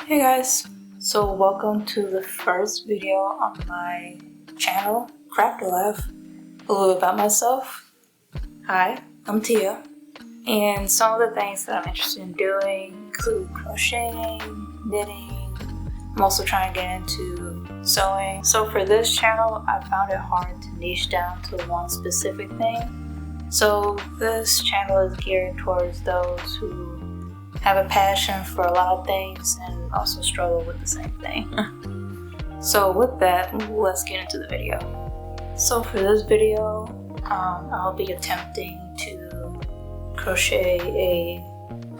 Hey guys, so welcome to the first video on my channel, Craft Life. A little about myself. Hi, I'm Tia, and some of the things that I'm interested in doing include crocheting, knitting. I'm also trying to get into sewing. So for this channel, I found it hard to niche down to one specific thing. So this channel is geared towards those who have a passion for a lot of things and also struggle with the same thing. So with that, let's get into the video. So for this video, I'll be attempting to crochet a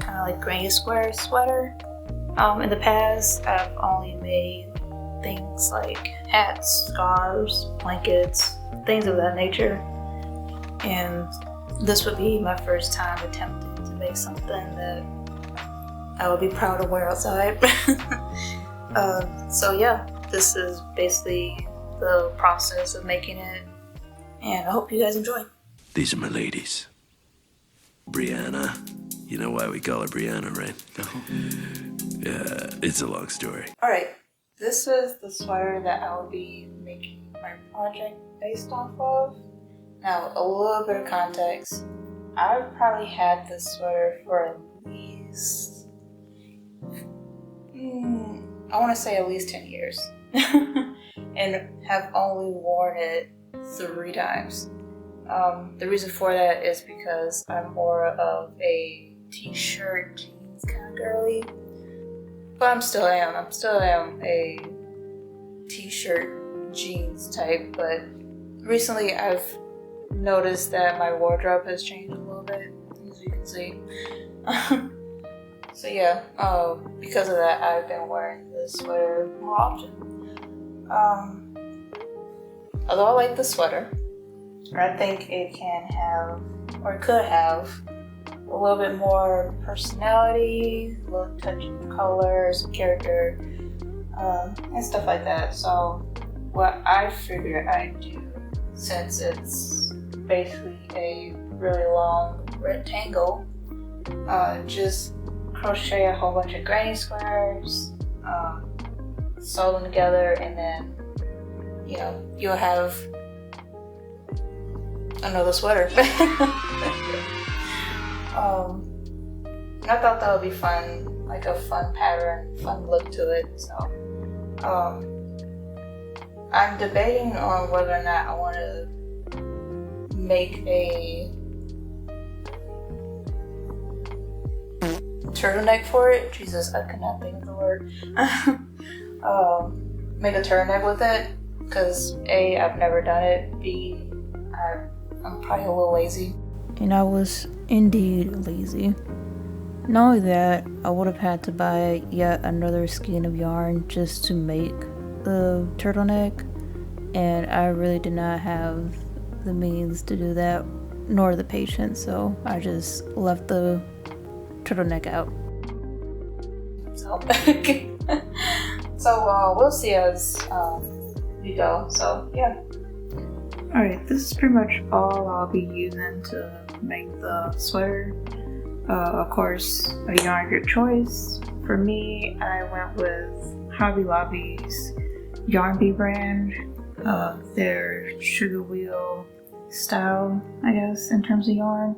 kind of like granny square sweater. In the past, I've only made things like hats, scarves, blankets, things of that nature. And this would be my first time attempting to make something that I would be proud to wear outside. So yeah, this is basically the process of making it, and I hope you guys enjoy. These are my ladies. Brianna. You know why we call her Brianna, right? Yeah, it's a long story. Alright, this is the sweater that I will be making my project based off of. Now, a little bit of context. I've probably had this sweater for at least I want to say at least 10 years and have only worn it 3 times. The reason for that is because I'm more of a t-shirt jeans kind of girly, but I'm still am a t-shirt jeans type, but recently I've noticed that my wardrobe has changed a little bit, as you can see. So yeah, because of that, I've been wearing this sweater more often. Although I like the sweater, I think it can have, or could have, a little bit more personality, a little touch of color, some character, and stuff like that. So what I figured I'd do, since it's basically a really long rectangle, just crochet a whole bunch of granny squares, sew them together, and then you'll have another sweater. And I thought that would be fun, like a fun pattern, fun look to it. So I'm debating on whether or not I want to make a turtleneck for it. Jesus, I could not think of the word. Make a turtleneck with it, because A, I've never done it, B, I'm probably a little lazy. And I was indeed lazy. Not only that, I would have had to buy yet another skein of yarn just to make the turtleneck, and I really did not have the means to do that, nor the patience, so I just left the turtleneck out. So we'll see as we go. So yeah. Alright, this is pretty much all I'll be using to make the sweater. Of course, a yarn of your choice. For me, I went with Hobby Lobby's Yarn Bee brand. Their sugar wheel style, I guess, in terms of yarn.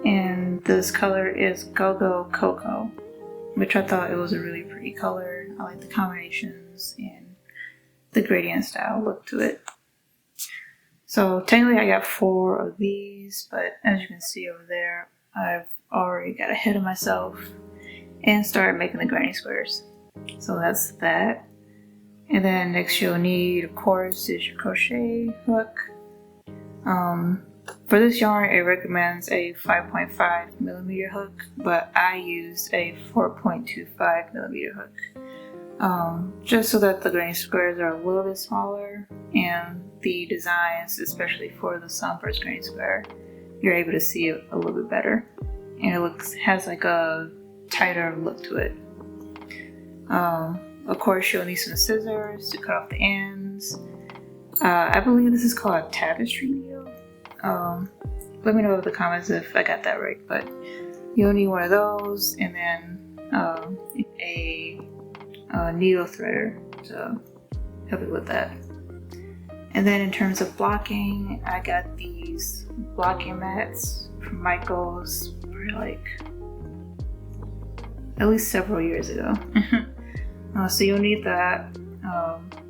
And this color is Go-Go Cocoa, which I thought it was a really pretty color. I like the combinations and the gradient style look to it. So technically I got 4 of these, but as you can see over there, I've already got ahead of myself and started making the granny squares. So that's that. And then next you'll need, of course, is your crochet hook. For this yarn, it recommends a 5.5 millimeter hook, but I used a 4.25 millimeter hook, just so that the granny squares are a little bit smaller, and the designs, especially for the sunburst granny square, you're able to see it a little bit better, and it has like a tighter look to it. Of course, you'll need some scissors to cut off the ends. I believe this is called a tapestry needle. Let me know in the comments if I got that right, but you'll need one of those, and then a needle threader to help it with that. And then in terms of blocking, I got these blocking mats from Michael's for like at least several years ago. So you'll need that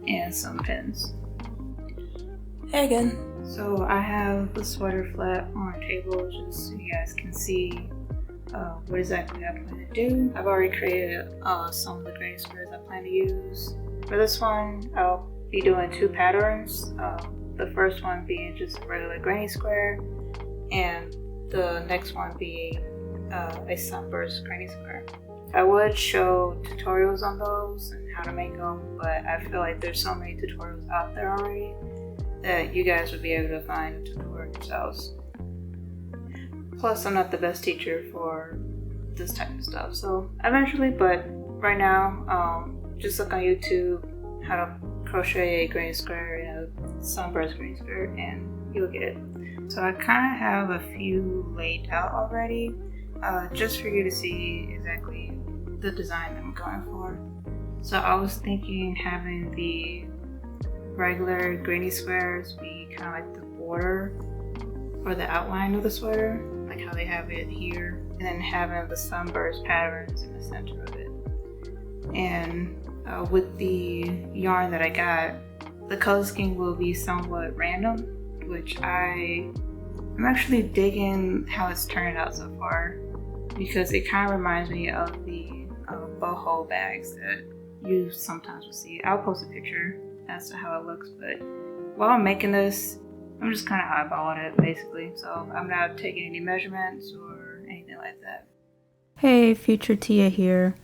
and some pins. Hey again. So I have the sweater flat on a table just so you guys can see what exactly I plan to do. I've already created some of the granny squares I plan to use. For this one, I'll be doing 2 patterns. The first one being just a regular granny square, and the next one being a sunburst granny square. I would show tutorials on those and how to make them, but I feel like there's so many tutorials out there already that you guys would be able to find a tutorial yourselves. Plus, I'm not the best teacher for this type of stuff, so eventually, but right now, just look on YouTube how to crochet a granny square and a sunburst granny square and you'll get it. So I kind of have a few laid out already, just for you to see exactly the design I'm going for. So I was thinking having the regular granny squares be kind of like the border or the outline of the sweater, like how they have it here, and then having the sunburst patterns in the center of it. And with the yarn that I got, the color scheme will be somewhat random, which I'm actually digging how it's turned out so far, because it kind of reminds me of the boho bags that you sometimes will see. I'll post a picture as to how it looks, but while I'm making this, I'm just kind of eyeballing it basically, so I'm not taking any measurements or anything like that. Hey, future Tia here.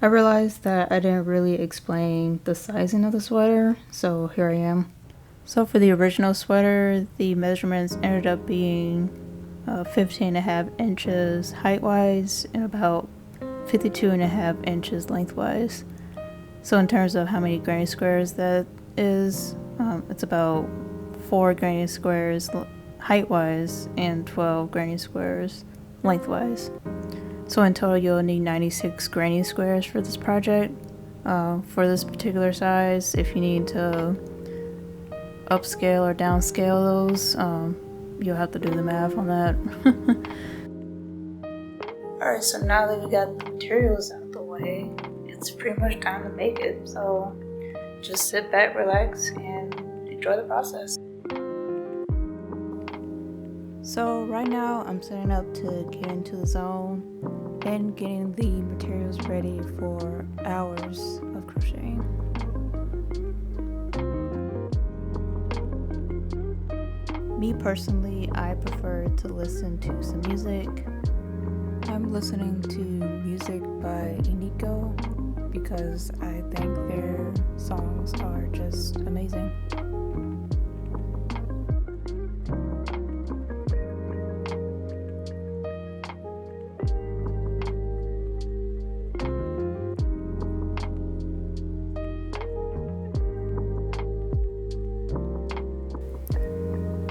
I realized that I didn't really explain the sizing of the sweater, so here I am. So for the original sweater, the measurements ended up being 15.5 inches height-wise and about 52.5 inches lengthwise. So in terms of how many granny squares that is, it's about 4 granny squares height-wise and 12 granny squares lengthwise. So in total you'll need 96 granny squares for this project. For this particular size, if you need to upscale or downscale those, you'll have to do the math on that. Alright, so now that we got the materials out of the way, it's pretty much time to make it. So just sit back, relax, and enjoy the process. So right now I'm setting up to get into the zone and getting the materials ready for hours of crocheting. Me personally, I prefer to listen to some music. I'm listening to music by Iniko because I think their songs are just amazing.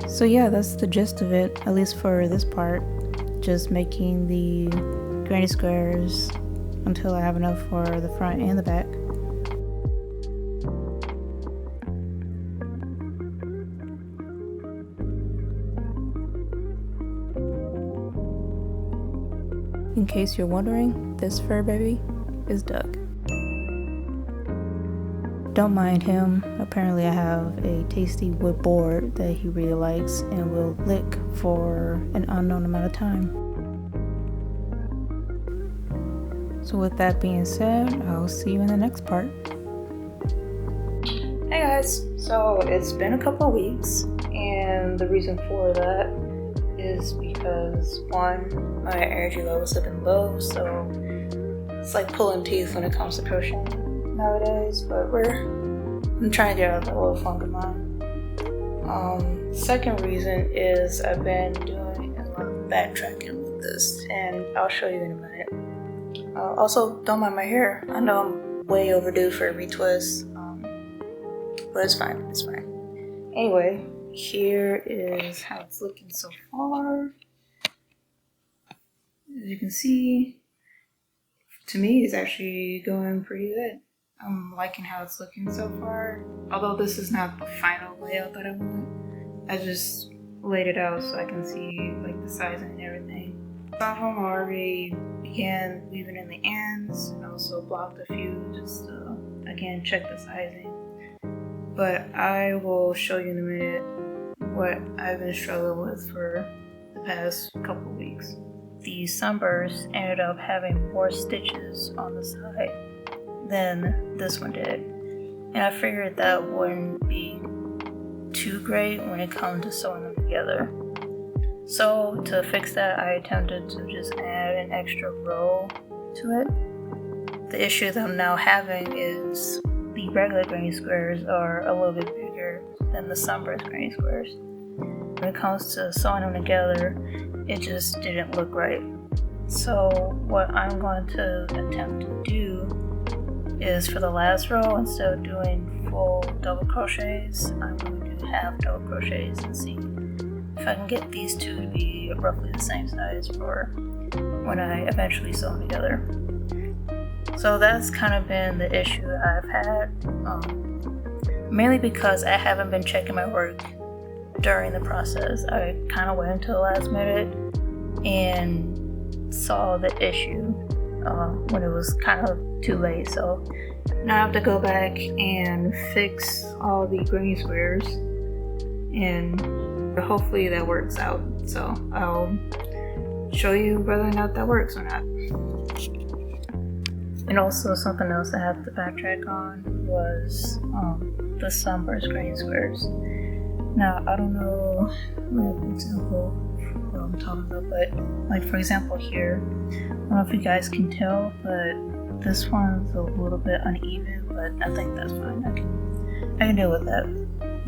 So yeah, that's the gist of it, at least for this part. Just making the granny squares until I have enough for the front and the back. In case you're wondering, this fur baby is Doug. Don't mind him. Apparently I have a tasty wood board that he really likes and will lick for an unknown amount of time. So with that being said, I'll see you in the next part. Hey guys, so it's been a couple of weeks, and the reason for that is because one, my energy levels have been low, so it's like pulling teeth when it comes to crocheting nowadays, but I'm trying to get out of that little funk of mine. Second reason is I've been doing a lot of backtracking with this, and I'll show you in a minute. Also, don't mind my hair. I know I'm way overdue for a retwist, but it's fine, it's fine. Anyway, here is how it's looking so far. As you can see, to me it's actually going pretty good. I'm liking how it's looking so far. Although this is not the final layout that I want, I just laid it out so I can see like the sizing and everything. Some of them already began weaving in the ends and also blocked a few just to, again, check the sizing. But I will show you in a minute what I've been struggling with for the past couple of weeks. The sunburst ended up having more stitches on the side than this one did. And I figured that wouldn't be too great when it comes to sewing them together. So to fix that, I attempted to just add an extra row to it. The issue that I'm now having is the regular granny squares are a little bit bigger than the sunburst granny squares. When it comes to sewing them together, it just didn't look right. So what I'm going to attempt to do is for the last row, instead of doing full double crochets, I'm going to do half double crochets and see if I can get these two to be roughly the same size for when I eventually sew them together. So that's kind of been the issue that I've had, mainly because I haven't been checking my work during the process. I kind of waited until the last minute and saw the issue when it was kind of too late. So now I have to go back and fix all the granny squares, and hopefully that works out. So I'll show you whether or not that works or not. And also something else I had to backtrack on was the sunburst granny squares. Now I don't know an example of what I'm talking about, but like for example here, I don't know if you guys can tell, but this one's a little bit uneven, but I think that's fine. I can deal with that.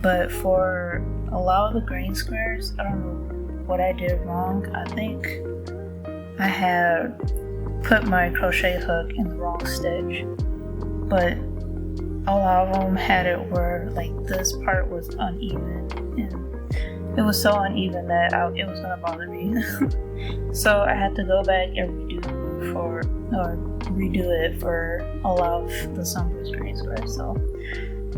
But for a lot of the granny squares, I don't know what I did wrong. I think I had put my crochet hook in the wrong stitch, but a lot of them had it where like this part was uneven, and it was so uneven that it was gonna bother me. So I had to go back and redo it for a lot of the sunburst granny squares. So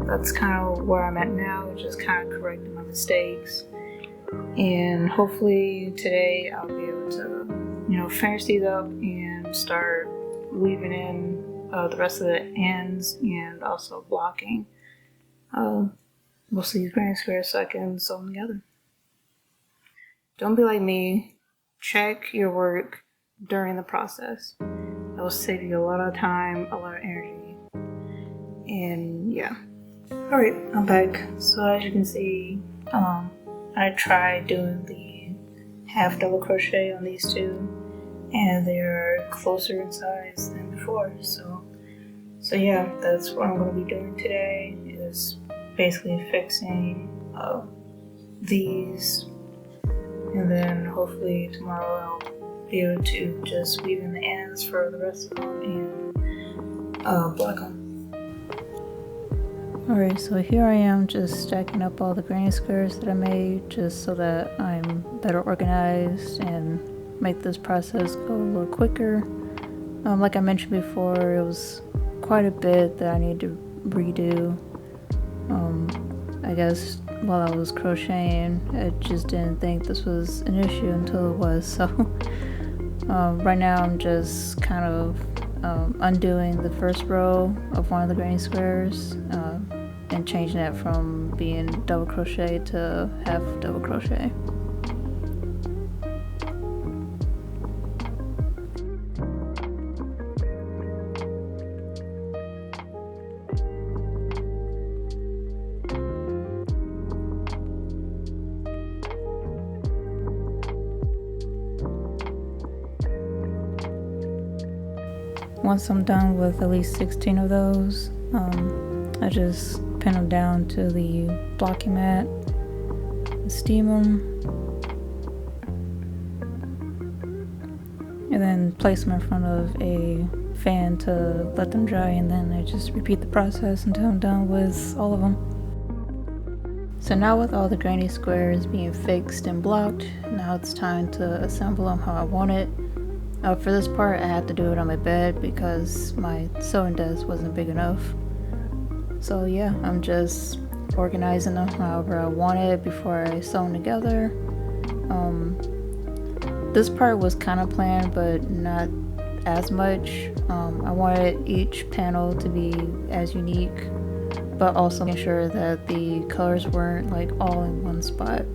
that's kind of where I'm at now, just kind of correcting my mistakes, and hopefully today I'll be able to, finish these up and start weaving in the rest of the ends and also blocking most of these granny squares so I can sew them together. Don't be like me. Check your work during the process. That will save you a lot of time, a lot of energy, and yeah. Alright, I'm back. So as you can see, I tried doing the half double crochet on these two, and they're closer in size than before. So yeah, that's what I'm going to be doing today, is basically fixing these, and then hopefully tomorrow I'll be able to just weave in the ends for the rest of them and block them. Alright, so here I am just stacking up all the granny squares that I made just so that I'm better organized and make this process go a little quicker. Like I mentioned before, it was quite a bit that I need to redo. I guess while I was crocheting, I just didn't think this was an issue until it was. So right now I'm just kind of undoing the first row of one of the granny squares and changing that from being double crochet to half double crochet. Once I'm done with at least 16 of those, I just pin them down to the blocking mat, steam them, and then place them in front of a fan to let them dry, and then I just repeat the process until I'm done with all of them. So now with all the granny squares being fixed and blocked, now it's time to assemble them how I want it. For this part I had to do it on my bed because my sewing desk wasn't big enough. So yeah, I'm just organizing them however I want it before I sew them together. This part was kind of planned, but not as much. I wanted each panel to be as unique, but also making sure that the colors weren't like all in one spot,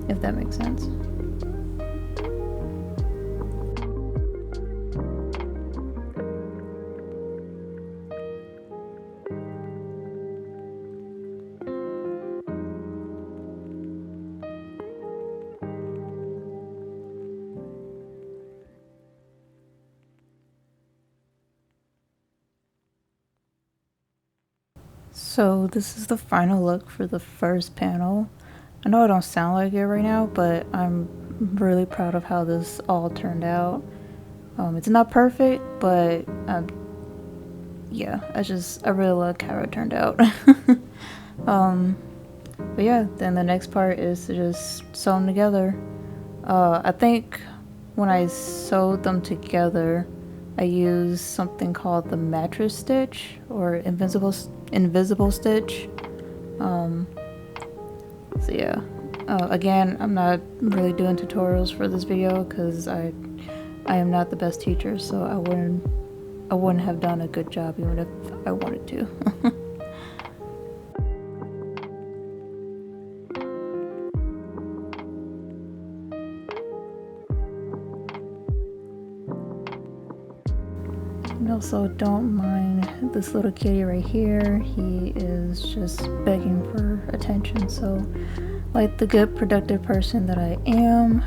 if that makes sense. So this is the final look for the first panel. I know I don't sound like it right now, but I'm really proud of how this all turned out. It's not perfect, but yeah, I really like how it turned out. But yeah, then the next part is to just sew them together. I think when I sewed them together, I used something called the mattress stitch or invisible stitch. So yeah, again, I'm not really doing tutorials for this video because I am not the best teacher, so I wouldn't have done a good job even if I wanted to. And also, don't mind this little kitty right here. He is just begging for attention. So, like the good productive person that I am,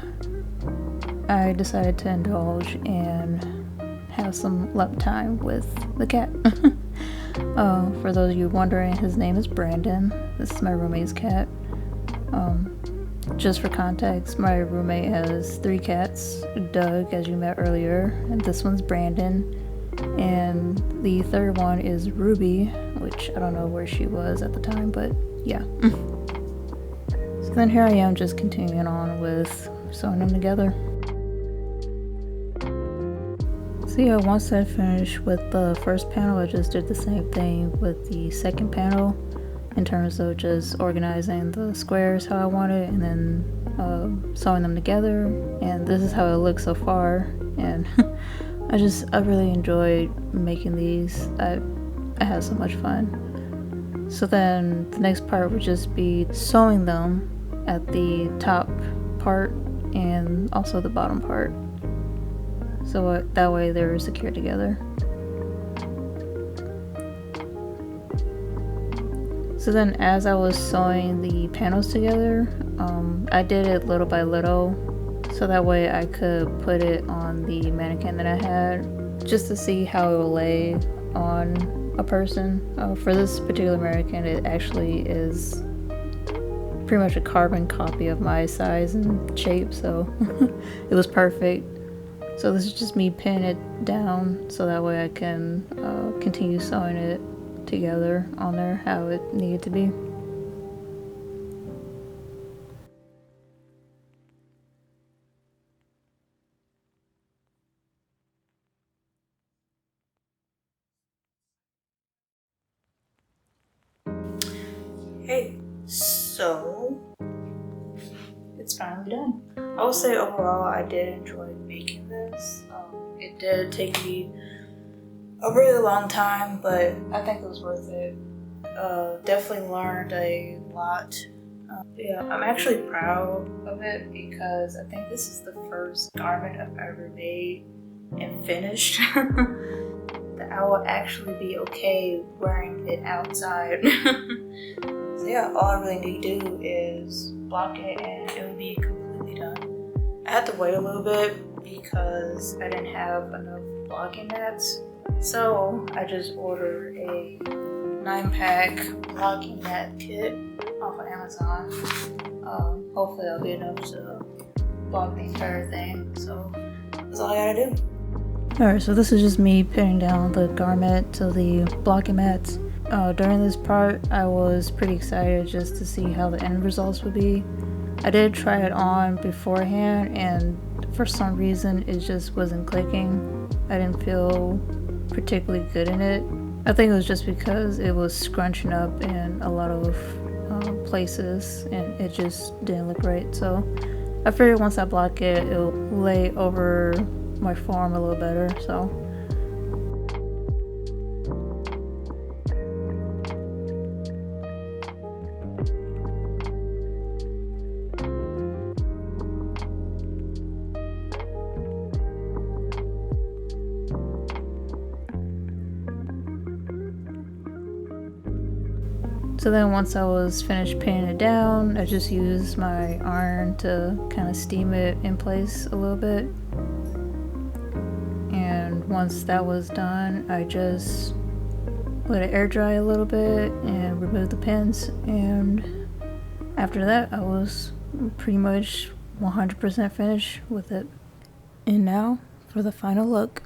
I decided to indulge and have some lap time with the cat. For those of you wondering, his name is Brandon. This is my roommate's cat. Just for context, my roommate has 3 cats. Doug, as you met earlier, and this one's Brandon. And the third one is Ruby, which I don't know where she was at the time, but yeah. So then here I am just continuing on with sewing them together. So yeah, once I finished with the first panel, I just did the same thing with the second panel in terms of just organizing the squares how I want it and then sewing them together. And this is how it looks so far. And I really enjoyed making these. I had so much fun. So then the next part would just be sewing them at the top part and also the bottom part. So that way they're secure together. So then as I was sewing the panels together, I did it little by little. So that way I could put it on the mannequin that I had just to see how it will lay on a person. For this particular mannequin, it actually is pretty much a carbon copy of my size and shape, so it was perfect. So this is just me pinning it down so that way I can continue sewing it together on there how it needed to be. Hey, so it's finally done. I would say overall I did enjoy making this. It did take me a really long time, but I think it was worth it. Definitely learned a lot. Yeah, I'm actually proud of it because I think this is the first garment I've ever made and finished that I will actually be okay wearing it outside. So yeah, all I really need to do is block it and it will be completely done. I had to wait a little bit because I didn't have enough blocking mats. So I just ordered a 9-pack blocking mat kit off of Amazon. Hopefully that'll be enough to block the entire thing. So that's all I gotta do. Alright, so this is just me pinning down the garment to the blocking mats. During this part, I was pretty excited just to see how the end results would be. I did try it on beforehand, and for some reason, it just wasn't clicking. I didn't feel particularly good in it, I think it was just because it was scrunching up in a lot of places and it just didn't look right. So I figured once I block it, it'll lay over my form a little better. So then once I was finished pinning it down, I just used my iron to kind of steam it in place a little bit. And once that was done, I just let it air dry a little bit and remove the pins. And after that, I was pretty much 100% finished with it. And now for the final look.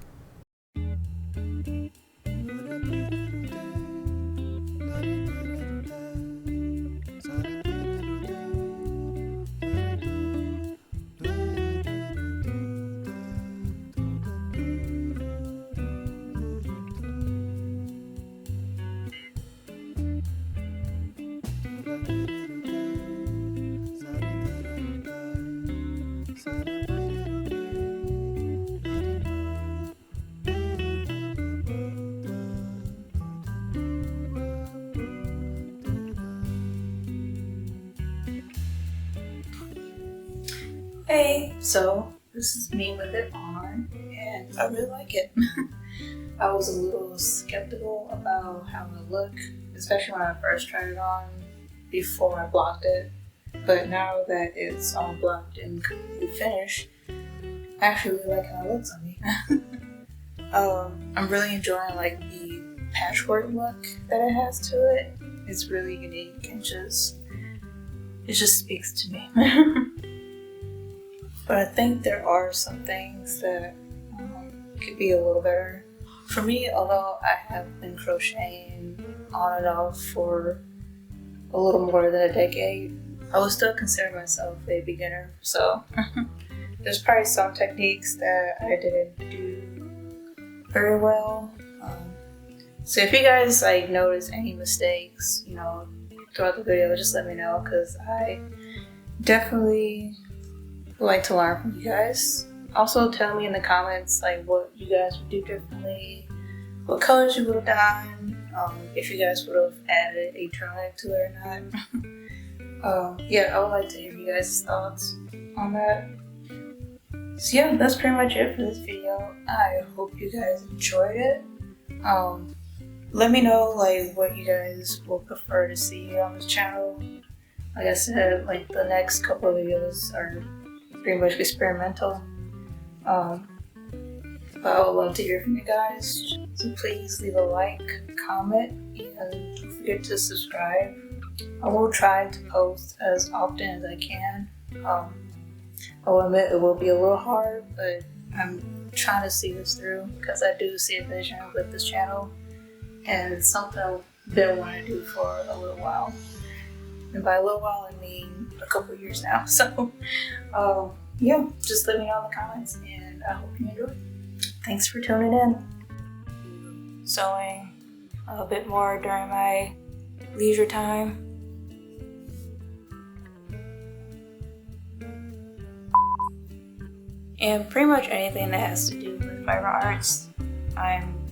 Hey, so this is me with it on, and I really like it. I was a little skeptical about how it would look, especially when I first tried it on before I blocked it. But now that it's all blocked and completely finished, I actually really like how it looks on me. I'm really enjoying like the patchwork look that it has to it. It's really unique and it just speaks to me. But I think there are some things that could be a little better. For me, although I have been crocheting on and off for a little more than a decade, I would still consider myself a beginner. So there's probably some techniques that I didn't do very well. So if you guys like notice any mistakes, throughout the video, just let me know, because I definitely like to learn from you guys. Also tell me in the comments like what you guys would do differently, what colors you would have done, if you guys would have added a turtleneck to it or not. Yeah, I would like to hear you guys' thoughts on that. So yeah, that's pretty much it for this video. I hope you guys enjoyed it. Let me know like what you guys will prefer to see on this channel. Like I said, like the next couple of videos are pretty much experimental. But I would love to hear from you guys. So please leave a like, comment, and don't forget to subscribe. I will try to post as often as I can. I will admit it will be a little hard, but I'm trying to see this through because I do see a vision with this channel, and it's something I've been wanting to do for a little while. And by a little while, I mean a couple years now. So, yeah, just let me know in the comments, and I hope you enjoy. Thanks for tuning in. Sewing a bit more during my leisure time. And pretty much anything that has to do with fiber arts, I'm